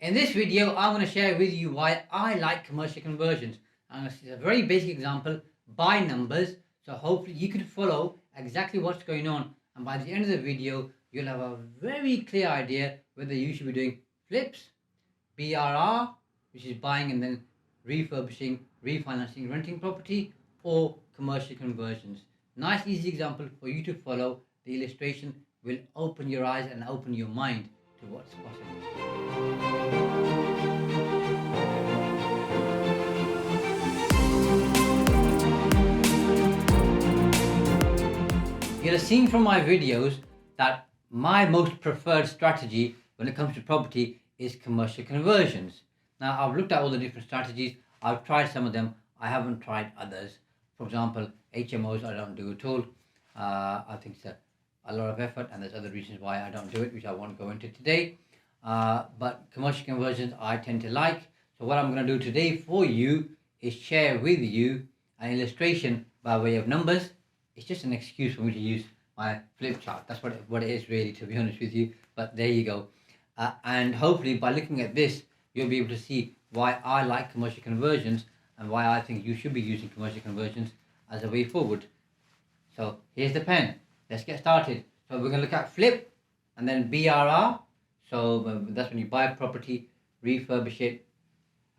In this video, I'm going to share with you why I like commercial conversions. I'm going to see a very basic example by numbers, so hopefully you can follow exactly what's going on, and by the end of the video, you'll have a very clear idea whether you should be doing flips, BRR, which is buying and then refurbishing, refinancing, renting property, or commercial conversions. Nice easy example for you to follow. The illustration will open your eyes and open your mind to what's possible. You'll have seen from my videos that my most preferred strategy when it comes to property is commercial conversions. Now, I've looked at all the different strategies. I've tried some of them. I haven't tried others. For example, HMOs I don't do at all. I think it's a lot of effort, and there's other reasons why I don't do it, which I won't go into today. But commercial conversions I tend to like. So what I'm going to do today for you is share with you an illustration by way of numbers. It's just an excuse for me to use my flip chart. That's what it is really, to be honest with you. But there you go. And hopefully by looking at this, you'll be able to see why I like commercial conversions and why I think you should be using commercial conversions as a way forward. So here's the pen. Let's get started. So we're going to look at flip and then BRR. So that's when you buy a property, refurbish it,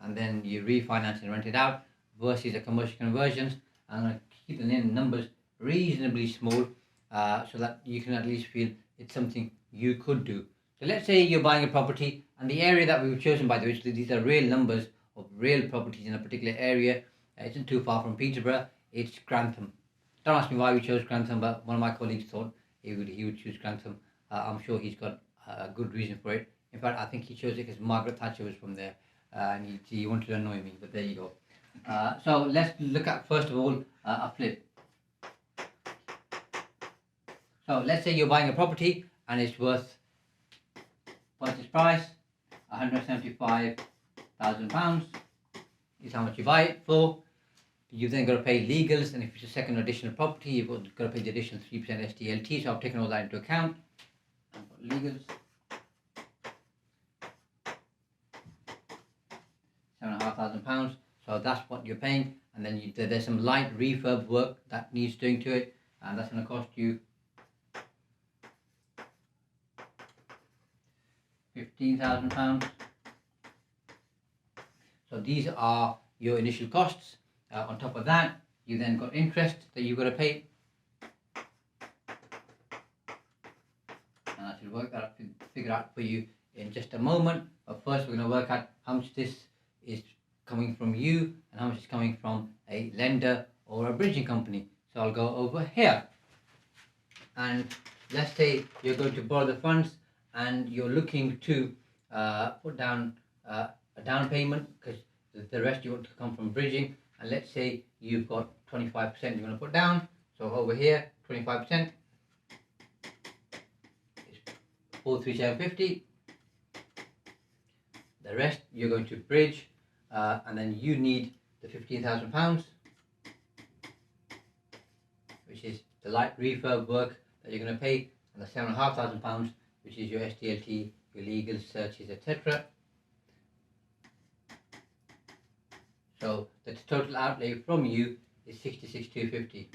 and then you refinance and rent it out, versus the commercial conversions. I'm going to keep the numbers reasonably small so that you can at least feel it's something you could do. So let's say you're buying a property, and the area that we've chosen, by the way, so these are real numbers of real properties in a particular area. It isn't too far from Peterborough. It's Grantham. Don't ask me why we chose Grantham, but one of my colleagues thought he would choose Grantham. I'm sure he's got a good reason for it. In fact, I think he chose it because Margaret Thatcher was from there, and he wanted to annoy me, but there you go. So let's look at, first of all, a flip. So let's say you're buying a property and it's worth, purchase price, £175,000 is how much you buy it for. You've then got to pay legals, and if it's a second additional property, you've got to pay the additional 3% SDLT. So I've taken all that into account. I've got legals, £7,500. So that's what you're paying, and then there's some light refurb work that needs doing to it, and that's going to cost you £15,000. So these are your initial costs. On top of that, you then got interest that you've got to pay, and I should work that out, figure out for you in just a moment. But first, we're going to work out how much this is coming from you and how much is coming from a lender or a bridging company. So I'll go over here, and let's say you're going to borrow the funds and you're looking to put down a down payment, because the rest you want to come from bridging. And let's say you've got 25% you want to put down. So over here, 25% is 43750. The rest you're going to bridge, and then you need the £15,000, which is the light refurb work that you're going to pay, and the £7,500, which is your SDLT, your legal searches, etc. So the total outlay from you is 66,250,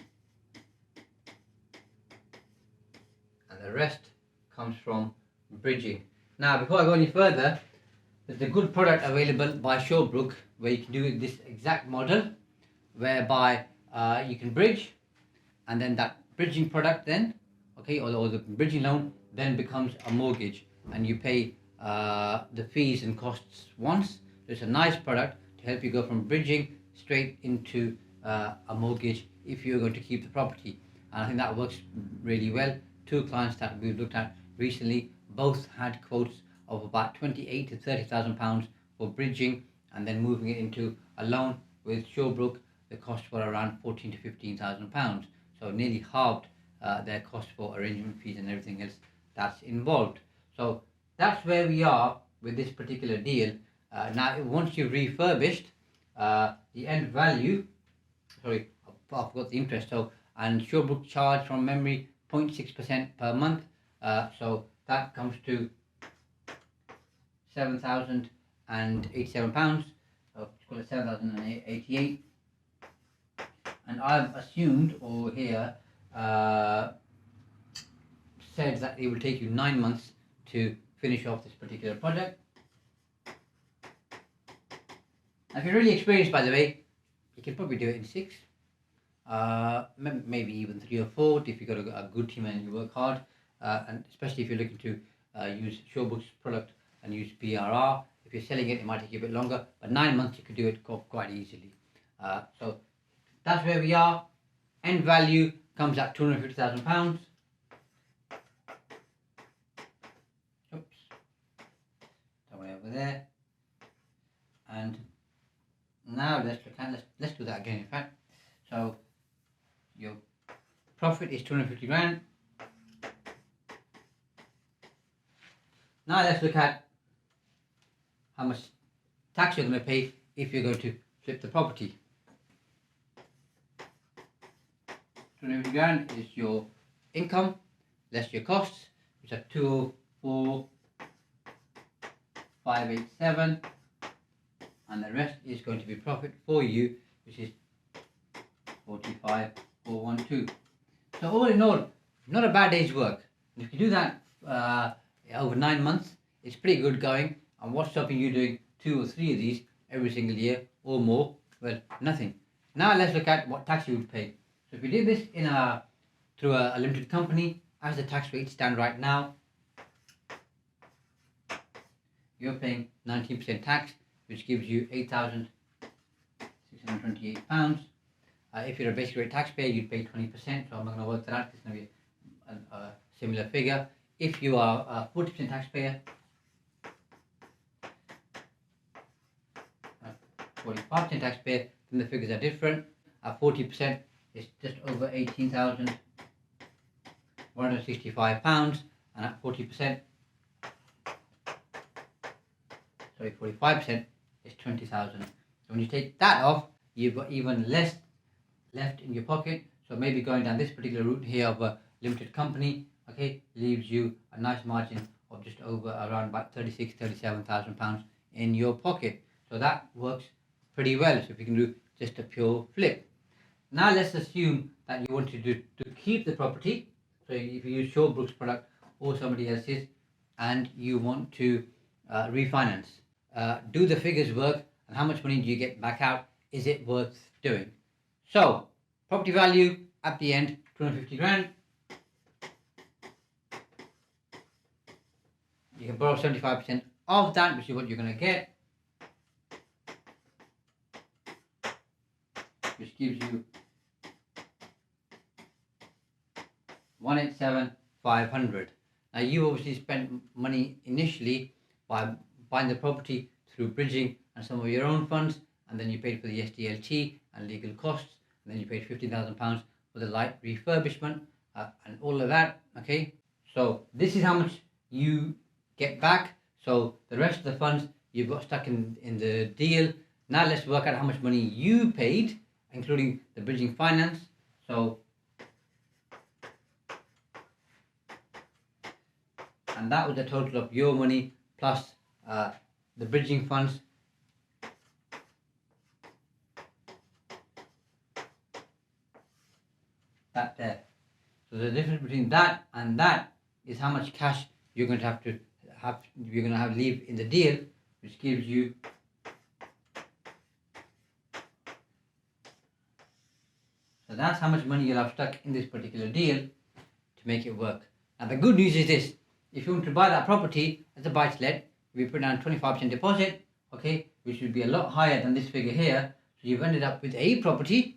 and the rest comes from bridging. Now, before I go any further, there's a good product available by Shawbrook where you can do this exact model, whereby you can bridge, and then that bridging product then, okay, or the bridging loan then becomes a mortgage, and you pay the fees and costs once. So it's a nice product to help you go from bridging straight into a mortgage if you're going to keep the property. And I think that works really well. Two clients that we've looked at recently both had quotes of about £28,000 to £30,000 for bridging, and then moving it into a loan with Shawbrook, the costs were around £14,000 to £15,000. So nearly halved their cost for arrangement fees and everything else that's involved. So that's where we are with this particular deal. Now, once you've refurbished, the end value, sorry, I forgot the interest. So, and Shawbrook charge from memory 0.6% per month. So that comes to £7,087. So let's call it 7,088. And I've assumed, or here, said that it will take you 9 months to finish off this particular project. Now, if you're really experienced, by the way, you can probably do it in 6, maybe even 3 or 4 if you've got a good team and you work hard, and especially if you're looking to use Showbook's product and use BRRR. If you're selling it, it might take you a bit longer, but 9 months you could do it quite easily. So that's where we are. End value comes at £250,000. Oops, that way over there. And now let's do that again. In fact, so your profit is 250 grand. Now let's look at how much tax you're going to pay if you're going to flip the property. 250 grand is your income less your costs, which are 204,587, and the rest is going to be profit for you, which is 45,412. So all in all, not a bad day's work. And if you do that over 9 months, it's pretty good going. And what's stopping you doing 2 or 3 of these every single year or more? Well, nothing. Now let's look at what tax you would pay. So if you did this through a limited company, as the tax rates stand right now, you're paying 19% tax, which gives you £8,628. If you're a basic rate taxpayer, you'd pay 20%, so I'm not going to work that out. It's going to be a similar figure. If you are a 40% taxpayer, 45% taxpayer, then the figures are different. At 40%, it's just over £18,165, and at 40%, sorry, 45%, is 20,000. So when you take that off, you've got even less left in your pocket. So maybe going down this particular route here of a limited company, okay, leaves you a nice margin of just over around about £37,000 in your pocket. So that works pretty well. So if you can do just a pure flip. Now let's assume that you want to keep the property. So if you use Shawbrook's product or somebody else's, and you want to refinance, do the figures work, and how much money do you get back out? Is it worth doing? So property value at the end, 250 grand. You can borrow 75% of that, which is what you're going to get, which gives you 187,500. Now you obviously spent money initially by buying the property through bridging and some of your own funds, and then you paid for the SDLT and legal costs, and then you paid £15,000 for the light refurbishment and all of that. Okay, so this is how much you get back. So the rest of the funds you've got stuck in the deal. Now let's work out how much money you paid, including the bridging finance. So, and that was the total of your money plus the bridging funds. That there. So the difference between that and that is how much cash you're going to have leave in the deal, which gives you so that's how much money you'll have stuck in this particular deal to make it work. Now the good news is this: if you want to buy that property as a buy-to-let, we put down 25% deposit, okay, which would be a lot higher than this figure here. So you've ended up with a property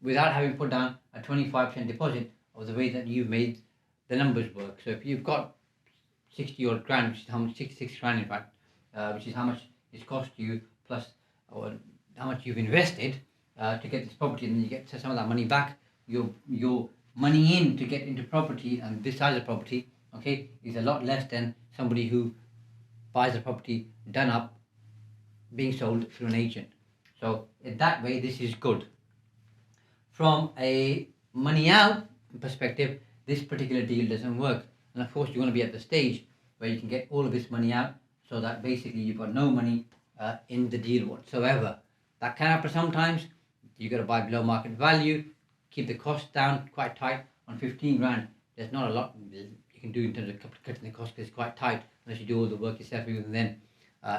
without having put down a 25% deposit of the way that you've made the numbers work. So if you've got 60 odd grand, which is how much, 66 grand in fact, which is how much it's cost you plus or how much you've invested to get this property, and then you get some of that money back. Your money in to get into property and this size of property, okay, is a lot less than somebody who buys a property done up being sold through an agent. So in that way, this is good. From a money out perspective, this particular deal doesn't work. And of course, you want to be at the stage where you can get all of this money out so that basically you've got no money in the deal whatsoever. That can happen sometimes. You got to buy below market value, keep the cost down quite tight. On 15 grand, there's not a lot you can do in terms of cutting the cost because it's quite tight unless you do all the work yourself. Even then,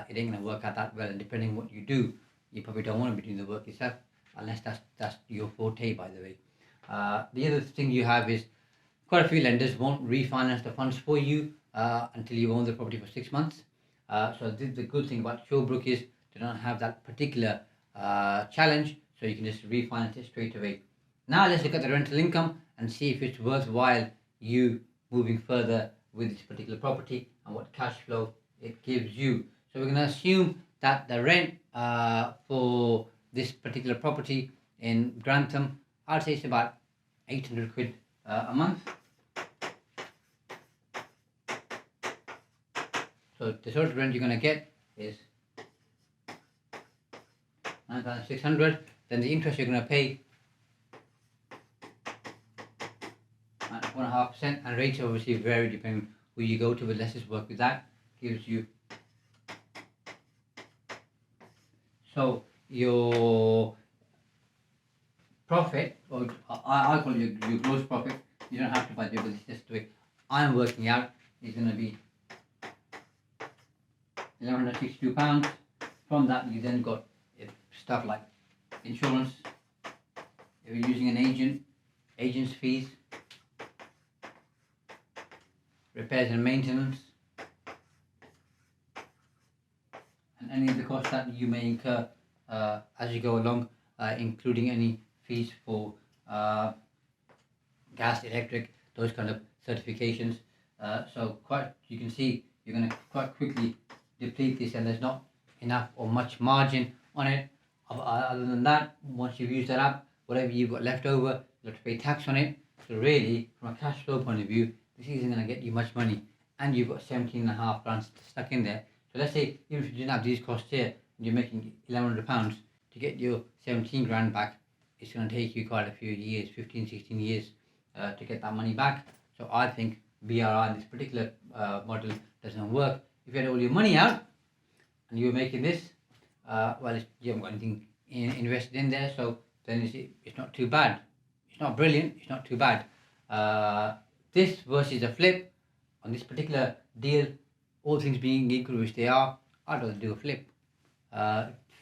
it ain't going to work out that well. And depending on what you do, you probably don't want to be doing the work yourself unless that's your forte, by the way. The other thing you have is quite a few lenders won't refinance the funds for you until you own the property for 6 months. So the good thing about Showbrook is they don't have that particular challenge, so you can just refinance it straight away. Now let's look at the rental income and see if it's worthwhile you moving further with this particular property and what cash flow it gives you. So we're going to assume that the rent for this particular property in Grantham, I'd say it's about 800 quid a month. So the total rent you're going to get is 9,600. Then the interest you're going to pay at 1.5%, and rates obviously vary depending on who you go to, but let's just work with that. Gives you, so your profit, or I call it your gross profit, you don't have to budget, but it's just the way I'm working out, is going to be £1,162. From that you then got stuff like insurance, if you're using an agent's fees, repairs and maintenance, and any of the costs that you may incur as you go along, including any fees for gas, electric, those kind of certifications. So you can see you're going to quite quickly deplete this, and there's not enough or much margin on it. Other than that, once you've used that up, whatever you've got left over, you have to pay tax on it. So really, from a cash flow point of view, this isn't going to get you much money, and you've got 17.5 grand stuck in there. So let's say even if you didn't have these costs here, and you're making £1,100 to get your 17 grand back, it's going to take you quite a few years, 15, 16 years to get that money back. So I think BRRR in this particular model doesn't work. If you had all your money out and you were making this, well, you haven't got anything invested in there, so then it's not too bad. It's not brilliant, it's not too bad. This versus a flip, on this particular deal, all things being equal, which they are, I'd rather do a flip.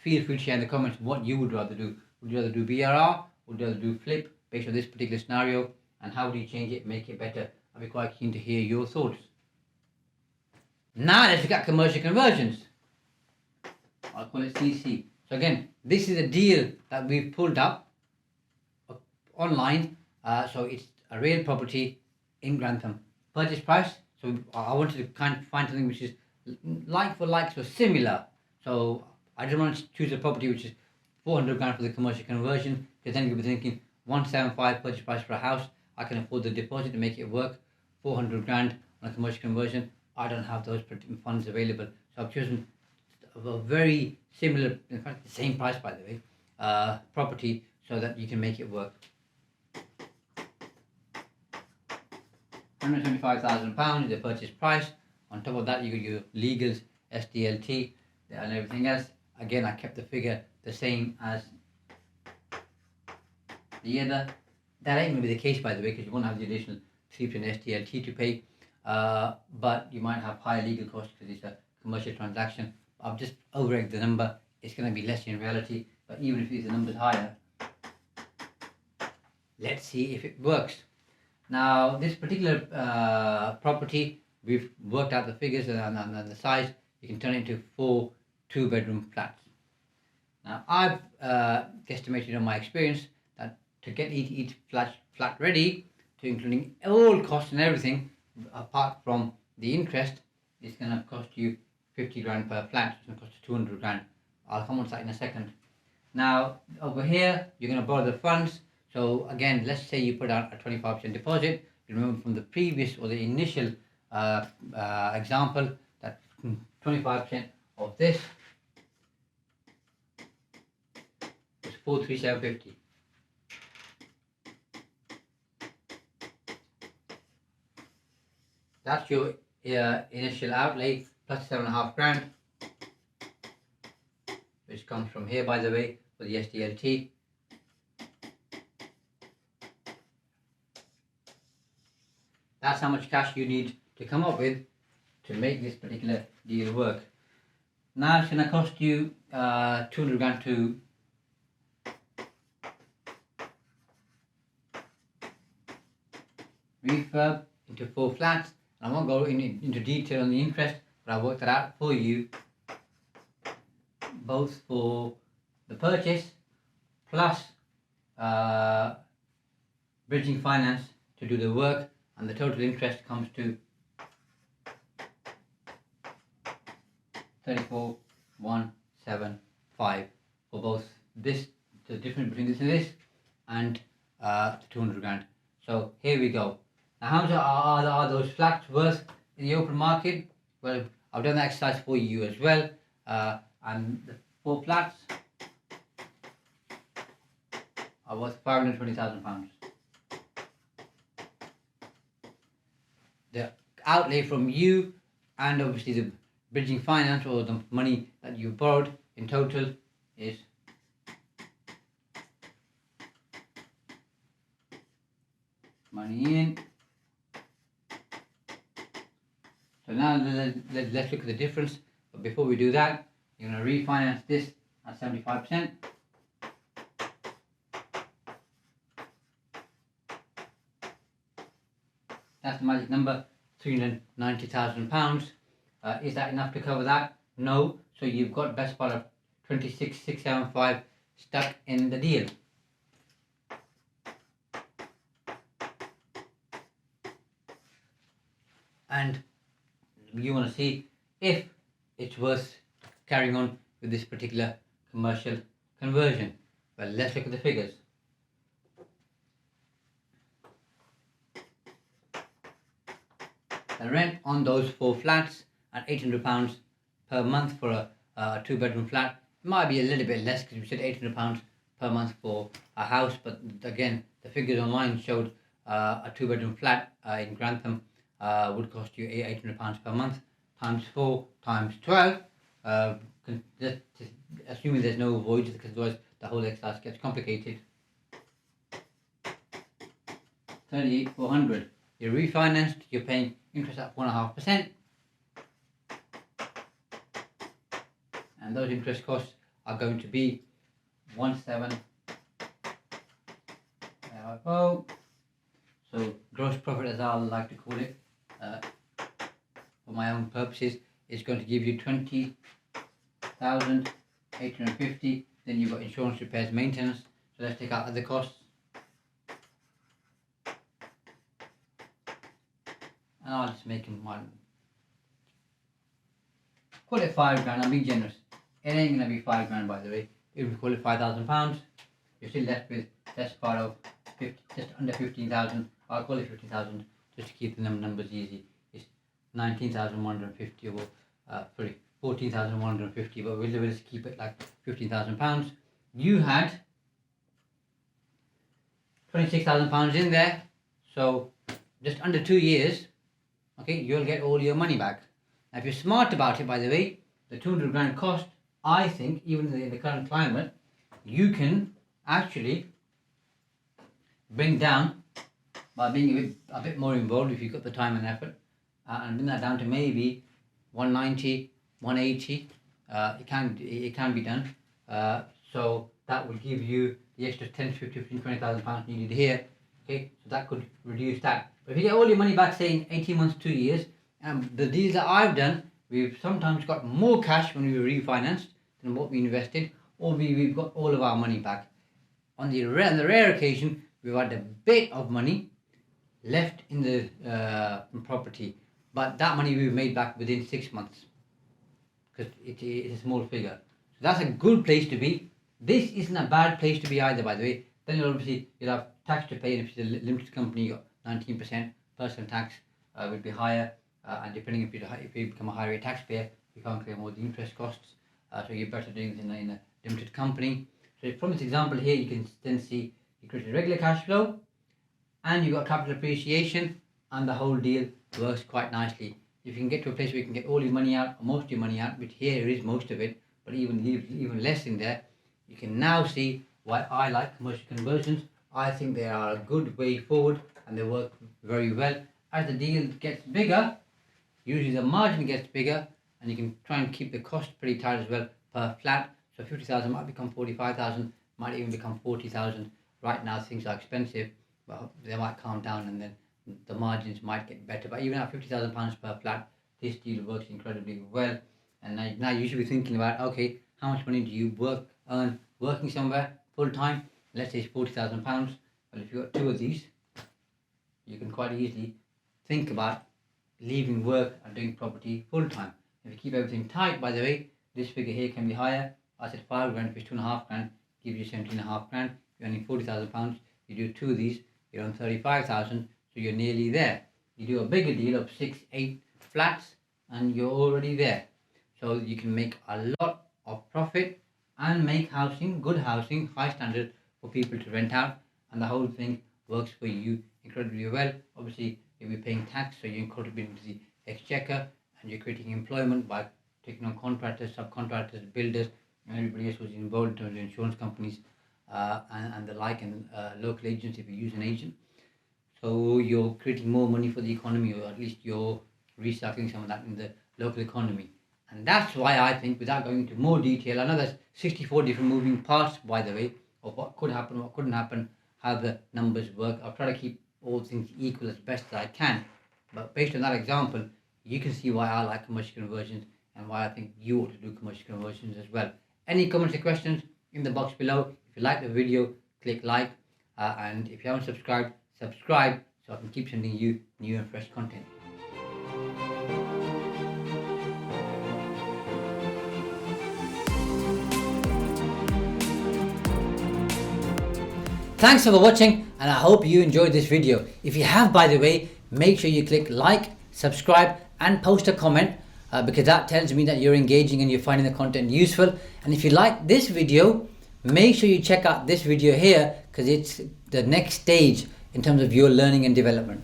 Feel free to share in the comments what you would rather do. Would you rather do BRR, or would you rather do flip based on this particular scenario, and how do you change it, make it better? I'd be quite keen to hear your thoughts. Now let's look at commercial conversions. I'll call it CC. So again, this is a deal that we've pulled up online. So it's a real property in Grantham. Purchase price. So I wanted to kind of find something which is like for like, so similar. So I didn't want to choose a property which is 400 grand for the commercial conversion, because then you'll be thinking 175 purchase price for a house. I can afford the deposit to make it work. 400 grand on a commercial conversion, I don't have those funds available. So I've chosen a very similar, in fact the same price by the way, property, so that you can make it work. £175,000 is the purchase price. On top of that you got your legals, SDLT and everything else. Again, I kept the figure the same as the other. That ain't going to be the case by the way, because you won't have the additional 3% SDLT to pay, but you might have higher legal costs because it's a commercial transaction. I've just over-egged the number. It's going to be less in reality, but even if the number's higher, let's see if it works. Now this particular property, we've worked out the figures and the size. You can turn it into 4 2-bedroom flats. Now I've guesstimated on my experience that to get each flat ready, to including all costs and everything apart from the interest, it's going to cost you 50 grand per flat. It's going to cost you 200 grand. I'll come on to that in a second. Now over here you're going to borrow the funds. So again, let's say you put out a 25% deposit. You remember from the previous or the initial example that 25% of this is 43750. That's your initial outlay plus 7.5 grand, which comes from here, by the way, for the SDLT. That's how much cash you need to come up with to make this particular deal work. Now it's going to cost you 200 grand to refurb into 4 flats. I won't go into detail on the interest, but I'll work that out for you, both for the purchase plus bridging finance to do the work, and the total interest comes to 34,175 for both this, the difference between this and this, and 200 grand. So here we go. Now how much are those flats worth in the open market? Well, I've done the exercise for you as well, and the 4 flats are worth £520,000. The outlay from you and obviously the bridging finance, or the money that you borrowed in total, is money in. So now let's look at the difference. But before we do that, you're going to refinance this at 75%. That's the magic number, £390,000. Is that enough to cover that? No. So you've got best part of 26,675 stuck in the deal. And you want to see if it's worth carrying on with this particular commercial conversion. Well, let's look at the figures. The rent on those 4 flats at £800 per month for a 2-bedroom flat. It might be a little bit less because we said £800 per month for a house, but again, the figures online showed a 2-bedroom flat in Grantham would cost you £800 per month, times 4 times 12, assuming there's no voids, because otherwise the whole exercise gets complicated. 38,400. You're refinanced, you're paying interest at 4.5%, and those interest costs are going to be 17. So gross profit, as I like to call it for my own purposes, is going to give you 20,850. Then you've got insurance, repairs, maintenance. So let's take out other costs. And I'll just make them one. Call it 5 grand, I'm being generous. It ain't going to be 5 grand, by the way. If we call it £5,000, you're still left with best part of just under 15,000. I'll call it 15,000 just to keep the numbers easy. It's 19,150 or 14,150, but we'll just keep it like £15,000. You had £26,000 in there, so just under 2 years, okay, you'll get all your money back. Now, if you're smart about it, by the way, the 200 grand cost, I think, even in the current climate, you can actually bring down by being a bit more involved if you've got the time and effort, and bring that down to maybe 190, 180. It can be done. So that will give you the extra 10, 15, 20,000 pounds needed here. Okay, so that could reduce that. But if you get all your money back, say in 18 months, 2 years, the deals that I've done, we've sometimes got more cash when we refinanced than what we invested, or we've got all of our money back. On the rare occasion, we've had a bit of money left in the property, but that money we've made back within 6 months, because it's a small figure. So that's a good place to be. This isn't a bad place to be either, by the way. Then you'll have tax to pay, and if it's a limited company, you got 19%. Personal tax would be higher, and depending if you become a higher rate taxpayer, you can't claim all the interest costs. So you're better doing this in a limited company. So from this example here, you can then see you create a regular cash flow, and you've got capital appreciation, and the whole deal works quite nicely. if you can get to a place where you can get all your money out, or most of your money out, which here is most of it, but even less in there, you can now see why I like commercial conversions. I think they are a good way forward and they work very well. As the deal gets bigger, usually the margin gets bigger, and you can try and keep the cost pretty tight as well per flat. So 50,000 might become 45,000, might even become 40,000. Right now things are expensive, but they might calm down and then the margins might get better. But even at £50,000 per flat, this deal works incredibly well. And now you should be thinking about, okay, how much money do you earn working somewhere full time? Let's say it's £40,000. Well, if you've got two of these, you can quite easily think about leaving work and doing property full time. If you keep everything tight, by the way, this figure here can be higher. I said 5 grand, if it's 2.5 grand, gives you 17.5 grand. You're earning £40,000. You do two of these, you're on 35,000. So you're nearly there. You do a bigger deal of 6-8 flats and you're already there. So you can make a lot of profit and make housing, good housing, high standard for people to rent out, and the whole thing works for you incredibly well. Obviously you'll be paying tax, so you're contributing to the exchequer, and you're creating employment by taking on contractors, subcontractors, builders, and everybody else who's involved in terms of insurance companies and the like, and local agents if you use an agent. So you're creating more money for the economy, or at least you're recycling some of that in the local economy. And that's why I think, without going into more detail, I know there's 64 different moving parts, by the way, of what could happen, what couldn't happen, how the numbers work. I'll try to keep all things equal as best as I can. But based on that example, you can see why I like commercial conversions and why I think you ought to do commercial conversions as well. Any comments or questions in the box below. If you like the video, click like. And if you haven't subscribed, subscribe so I can keep sending you new and fresh content. Thanks for watching, and I hope you enjoyed this video. If you have, by the way, make sure you click like, subscribe and post a comment because that tells me that you're engaging and you're finding the content useful. And if you like this video, make sure you check out this video here because it's the next stage in terms of your learning and development.